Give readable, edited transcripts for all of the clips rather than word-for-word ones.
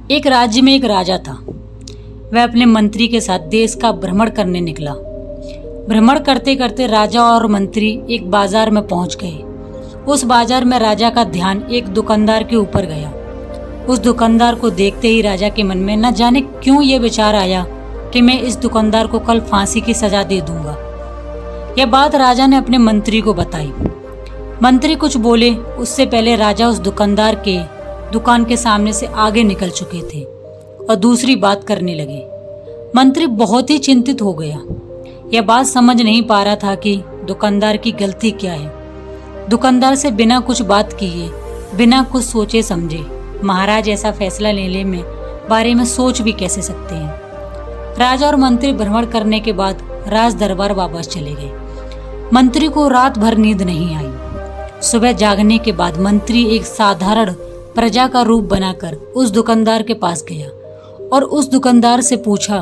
एक राज्य में एक राजा था। वह अपने मंत्री के साथ देश का भ्रमण करने निकला। भ्रमण करते करते राजा और मंत्री एक बाजार में पहुंच गए। उस बाजार में राजा का ध्यान एक दुकानदार के ऊपर गया। उस दुकानदार को देखते ही राजा के मन में न जाने क्यों ये विचार आया कि मैं इस दुकानदार को कल फांसी की सजा दे दूंगा। यह बात राजा ने अपने मंत्री को बताई। मंत्री कुछ बोले उससे पहले राजा उस दुकानदार के दुकान के सामने से आगे निकल चुके थे और दूसरी बात करने लगे। मंत्री बहुत ही चिंतित हो गया। यह बात समझ नहीं पा रहा था कि दुकानदार की गलती क्या है। दुकानदार से बिना कुछ बात किए, बिना कुछ सोचे समझे महाराज ऐसा फैसला लेने में बारे में सोच भी कैसे सकते हैं। राजा और मंत्री भ्रमण करने के बाद राज दरबार वापस चले गए। मंत्री को रात भर नींद नहीं आई। सुबह जागने के बाद मंत्री एक साधारण प्रजा का रूप बनाकर उस दुकानदार के पास गया और उस दुकानदार से पूछा,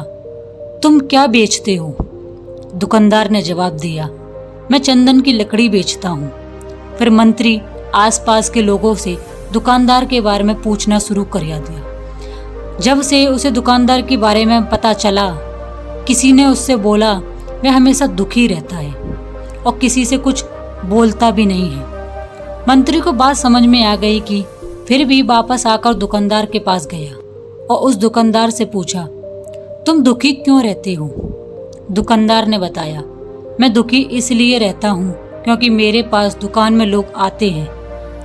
तुम क्या बेचते हो? दुकानदार ने जवाब दिया, मैं चंदन की लकड़ी बेचता हूँ। फिर मंत्री आसपास के लोगों से दुकानदार के बारे में पूछना शुरू कर दिया। जब से उसे दुकानदार के बारे में पता चला, किसी ने उससे बोला वह हमेशा दुखी रहता है और किसी से कुछ बोलता भी नहीं है। मंत्री को बात समझ में आ गई कि फिर भी वापस आकर दुकानदार के पास गया और उस दुकानदार से पूछा, तुम दुखी क्यों रहते हो? दुकानदार ने बताया, मैं दुखी इसलिए रहता हूँ क्योंकि मेरे पास दुकान में लोग आते हैं,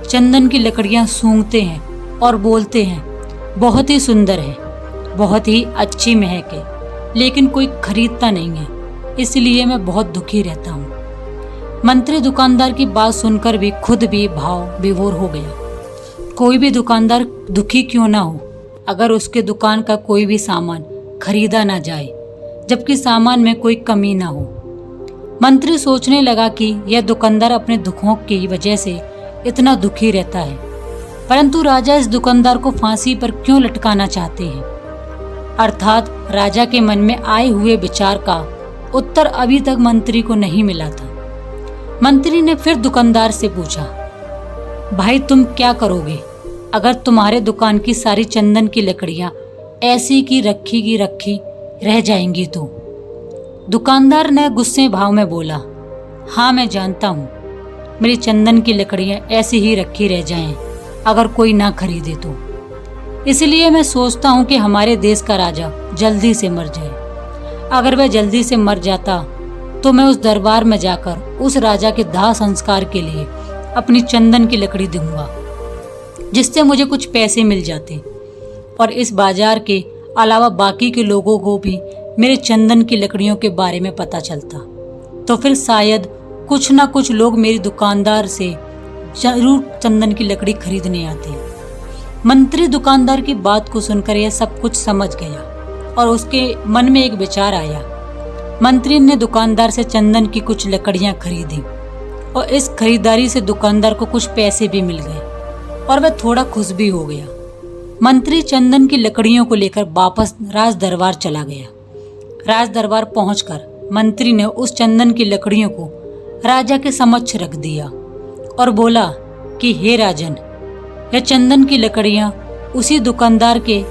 चंदन की लकड़ियाँ सूंघते हैं और बोलते हैं बहुत ही सुंदर है, बहुत ही अच्छी महक है, लेकिन कोई खरीदता नहीं है, इसलिए मैं बहुत दुखी रहता हूँ। मंत्री दुकानदार की बात सुनकर भी खुद भी भाव विभोर हो गया। कोई भी दुकानदार दुखी क्यों ना हो अगर उसके दुकान का कोई भी सामान खरीदा ना जाए, जबकि सामान में कोई कमी ना हो। मंत्री सोचने लगा कि यह दुकानदार अपने दुखों की वजह से इतना दुखी रहता है, परंतु राजा इस दुकानदार को फांसी पर क्यों लटकाना चाहते हैं? अर्थात राजा के मन में आए हुए विचार का उत्तर अभी तक मंत्री को नहीं मिला था। मंत्री ने फिर दुकानदार से पूछा, भाई तुम क्या करोगे अगर तुम्हारे दुकान की सारी चंदन की लकड़ियां ऐसी की रखी रह जाएंगी तो? दुकानदार ने गुस्से भाव में बोला, हाँ मैं जानता हूँ मेरी चंदन की लकड़ियां ऐसी ही रखी रह जाएं अगर कोई ना खरीदे तो। इसलिए मैं सोचता हूँ कि हमारे देश का राजा जल्दी से मर जाए। अगर वह जल्दी से मर जाता तो मैं उस दरबार में जाकर उस राजा के दाह संस्कार के लिए अपनी चंदन की लकड़ी दूंगा, जिससे मुझे कुछ पैसे मिल जाते और इस बाजार के अलावा बाकी के लोगों को भी मेरे चंदन की लकड़ियों के बारे में पता चलता, तो फिर शायद कुछ ना कुछ लोग मेरी दुकानदार से जरूर चंदन की लकड़ी खरीदने आते। मंत्री दुकानदार की बात को सुनकर यह सब कुछ समझ गया और उसके मन में एक विचार आया। मंत्री ने दुकानदार से चंदन की कुछ लकड़ियां खरीदी और इस खरीदारी से दुकानदार को कुछ पैसे भी मिल गए और वह थोड़ा खुश भी हो गया। मंत्री चंदन की लकड़ियों को लेकर वापस राज दरबार चला गया। राज दरबार पहुंचकर मंत्री ने उस चंदन की लकड़ियों को राजा के समक्ष रख दिया और बोला कि हे राजन, यह चंदन की लकड़ियां उसी दुकानदार के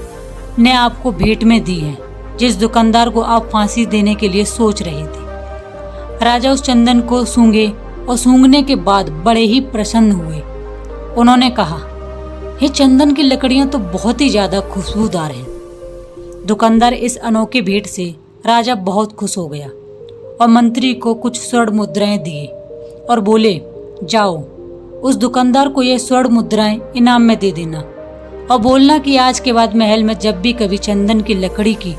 ने आपको भेंट में दी हैं जिस दुकानदार को आप फांसी देने के लिए सोच रहे थे। राजा उस चंदन को सूंघे और सूंघने के बाद बड़े ही प्रसन्न हुए। उन्होंने कहा, ये चंदन की लकड़ियां तो बहुत ही ज्यादा खुशबूदार हैं। दुकानदार इस अनोखे भेंट से राजा बहुत खुश हो गया और मंत्री को कुछ स्वर्ण मुद्राएं दिए और बोले, जाओ उस दुकानदार को ये स्वर्ण मुद्राएं इनाम में दे देना और बोलना कि आज के बाद महल में जब भी कभी चंदन की लकड़ी की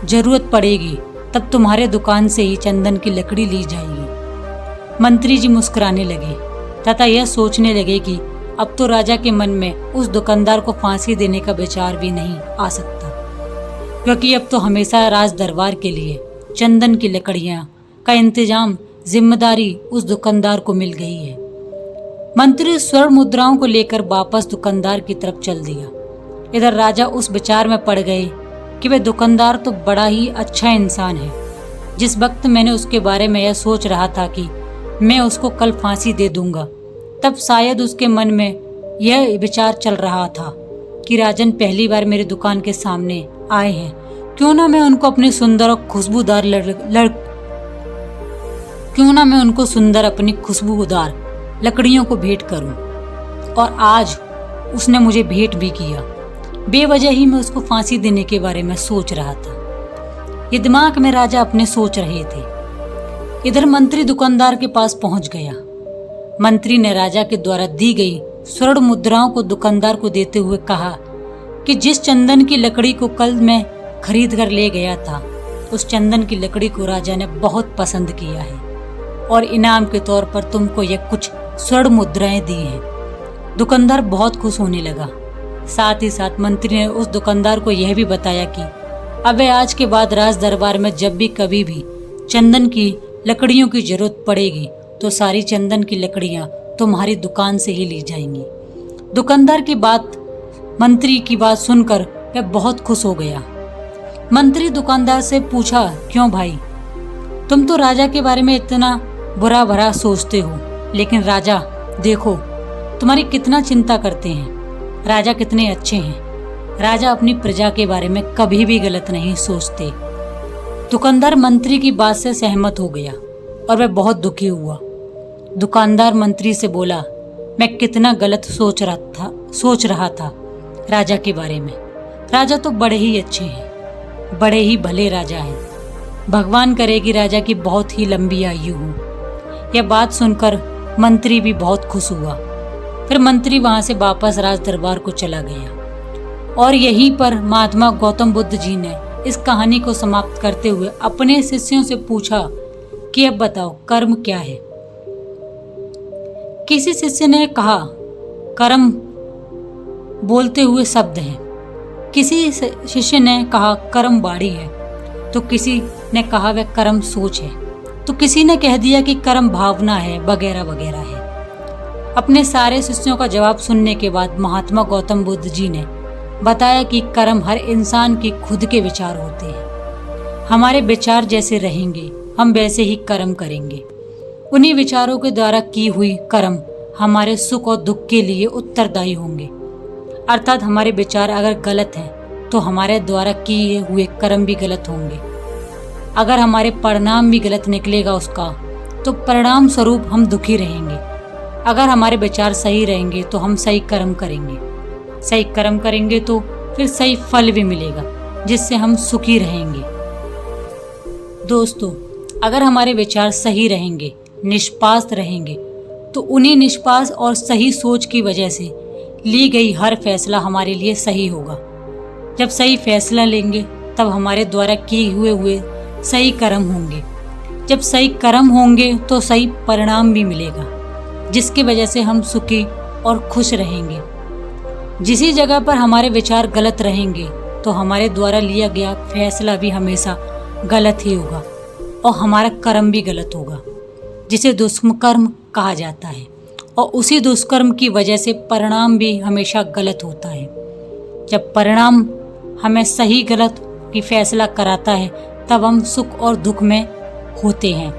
जरूरत पड़ेगी तब तुम्हारे दुकान से ही चंदन की लकड़ी ली जाएगी। मंत्री जी मुस्कुराने लगे तथा यह सोचने लगे कि अब तो राजा के मन में उस दुकानदार को फांसी देने का विचार भी नहीं आ सकता, क्योंकि अब तो हमेशा राज दरबार के लिए चंदन की लकड़ियां का इंतजाम जिम्मेदारी उस दुकानदार को मिल गई है। मंत्री स्वर्ण मुद्राओं को लेकर वापस दुकानदार की तरफ चल दिया। इधर राजा उस विचार में पड़ गए कि वह दुकानदार तो बड़ा ही अच्छा इंसान है। जिस वक्त मैंने उसके बारे में यह सोच रहा था कि मैं उसको कल फांसी दे दूंगा, तब शायद उसके मन में यह विचार चल रहा था कि राजन पहली बार मेरी दुकान के सामने आए हैं, क्यों ना मैं उनको अपनी सुंदर और खुशबूदार अपनी खुशबूदार लकड़ियों को भेंट करूं। और आज उसने मुझे भेंट भी किया। बेवजह ही मैं उसको फांसी देने के बारे में सोच रहा था। ये दिमाग में राजा अपने सोच रहे थे। इधर मंत्री दुकानदार के पास पहुंच गया। मंत्री ने राजा के द्वारा दी गई स्वर्ण मुद्राओं को दुकानदार को देते हुए कहा कि जिस चंदन की लकड़ी को कल मैं खरीद कर ले गया था, उस चंदन की लकड़ी को राजा ने बहुत पसंद किया है और इनाम के तौर पर तुमको यह कुछ स्वर्ण मुद्राएं दी हैं। दुकानदार बहुत खुश होने लगा। साथ ही साथ मंत्री ने उस दुकानदार को यह भी बताया कि अब आज के बाद राज दरबार में जब भी कभी भी चंदन की लकड़ियों की जरूरत पड़ेगी तो सारी चंदन की लकड़ियां तुम्हारी दुकान से ही ली जाएंगी। दुकानदार की बात, मंत्री की बात सुनकर वह बहुत खुश हो गया। मंत्री दुकानदार से पूछा, क्यों भाई, तुम तो राजा के बारे में इतना बुरा भरा सोचते हो, लेकिन राजा देखो तुम्हारी कितना चिंता करते हैं। राजा कितने अच्छे हैं। राजा अपनी प्रजा के बारे में कभी भी गलत नहीं सोचते। दुकानदार मंत्री की बात से सहमत हो गया और वह बहुत दुखी हुआ। दुकानदार मंत्री से बोला, मैं कितना गलत सोच रहा था राजा के बारे में। राजा तो बड़े ही अच्छे हैं, बड़े ही भले राजा हैं। भगवान करे कि राजा की बहुत ही लंबी आयु हो। यह बात सुनकर मंत्री भी बहुत खुश हुआ। फिर मंत्री वहां से वापस राज दरबार को चला गया। और यहीं पर महात्मा गौतम बुद्ध जी ने इस कहानी को समाप्त करते हुए अपने शिष्यों से पूछा कि अब बताओ कर्म क्या है। किसी शिष्य ने कहा कर्म बोलते हुए शब्द है, किसी शिष्य ने कहा कर्म बाड़ी है, तो किसी ने कहा वह कर्म सोच है, तो किसी ने कह दिया कि कर्म भावना है, वगैरह वगैरह है। अपने सारे शिष्यों का जवाब सुनने के बाद महात्मा गौतम बुद्ध जी ने बताया कि कर्म हर इंसान के खुद के विचार होते हैं। हमारे विचार जैसे रहेंगे हम वैसे ही कर्म करेंगे। उन्हीं विचारों के द्वारा की हुई कर्म हमारे सुख और दुख के लिए उत्तरदायी होंगे। अर्थात हमारे विचार अगर गलत हैं तो हमारे द्वारा किए हुए कर्म भी गलत होंगे। अगर हमारे परिणाम भी गलत निकलेगा उसका, तो परिणाम स्वरूप हम दुखी रहेंगे। अगर हमारे विचार सही रहेंगे तो हम सही कर्म करेंगे। सही कर्म करेंगे तो फिर सही फल भी मिलेगा, जिससे हम सुखी रहेंगे। दोस्तों, अगर हमारे विचार सही रहेंगे, निष्पास रहेंगे, तो उन्हीं निष्पास और सही सोच की वजह से ली गई हर फैसला हमारे लिए सही होगा। जब सही फैसला लेंगे तब हमारे द्वारा किए हुए सही कर्म होंगे। जब सही कर्म होंगे तो सही परिणाम भी मिलेगा, जिसकी वजह से हम सुखी और खुश रहेंगे। जिसी जगह पर हमारे विचार गलत रहेंगे तो हमारे द्वारा लिया गया फैसला भी हमेशा गलत ही होगा और हमारा कर्म भी गलत होगा, जिसे दुष्कर्म कहा जाता है। और उसी दुष्कर्म की वजह से परिणाम भी हमेशा गलत होता है। जब परिणाम हमें सही गलत की फैसला कराता है तब हम सुख और दुख में होते हैं।